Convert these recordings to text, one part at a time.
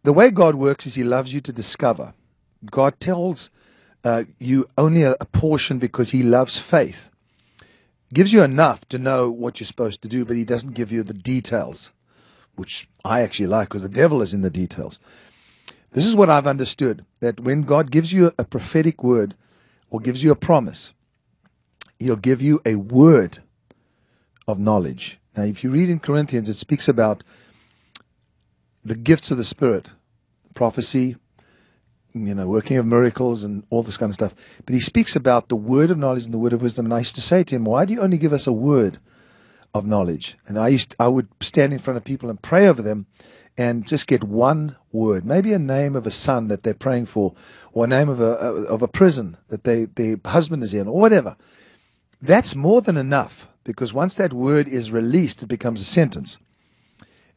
the way God works is He loves you to discover. God tells you only a portion because He loves faith. Gives you enough to know what you're supposed to do, but He doesn't give you the details, which I actually like because the devil is in the details. This is what I've understood, that when God gives you a prophetic word or gives you a promise, He'll give you a word of knowledge. Now, if you read in Corinthians, it speaks about the gifts of the Spirit, prophecy, working of miracles and all this kind of stuff. But he speaks about the word of knowledge and the word of wisdom. And I used to say to him, why do you only give us a word of knowledge? And I would stand in front of people and pray over them and just get one word, maybe a name of a son that they're praying for, or a name of a prison that their husband is in, or whatever. That's more than enough, because once that word is released, it becomes a sentence.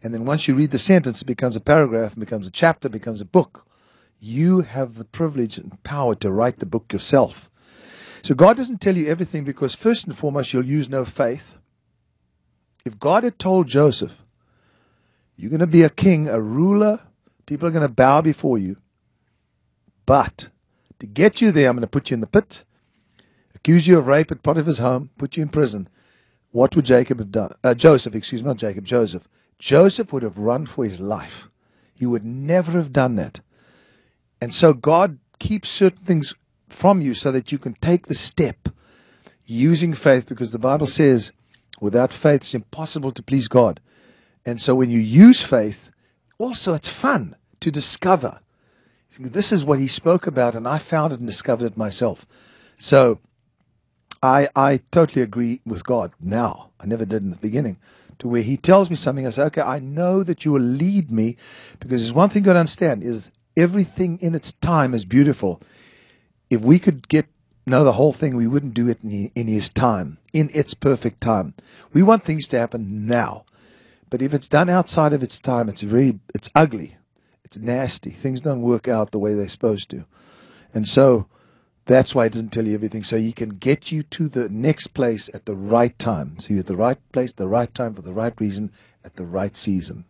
And then once you read the sentence, it becomes a paragraph, it becomes a chapter, it becomes a book. You have the privilege and power to write the book yourself. So God doesn't tell you everything because first and foremost, you'll use no faith. If God had told Joseph, you're going to be a king, a ruler, people are going to bow before you, but to get you there, I'm going to put you in the pit, accuse you of rape at Potiphar's home, put you in prison. What would Jacob have done? Joseph would have run for his life. He would never have done that. And so God keeps certain things from you so that you can take the step using faith, because the Bible says without faith it's impossible to please God. And so when you use faith, also it's fun to discover. This is what He spoke about, and I found it and discovered it myself. So I totally agree with God now. I never did in the beginning. To where He tells me something, I say, okay, I know that you will lead me, because there's one thing you got to understand is everything in its time is beautiful. If we could know the whole thing, we wouldn't do it in His time, in its perfect time. We want things to happen now. But if it's done outside of its time, it's ugly. It's nasty. Things don't work out the way they're supposed to. And so that's why He doesn't tell you everything. So He can get you to the next place at the right time. So you're at the right place, the right time, for the right reason, at the right season.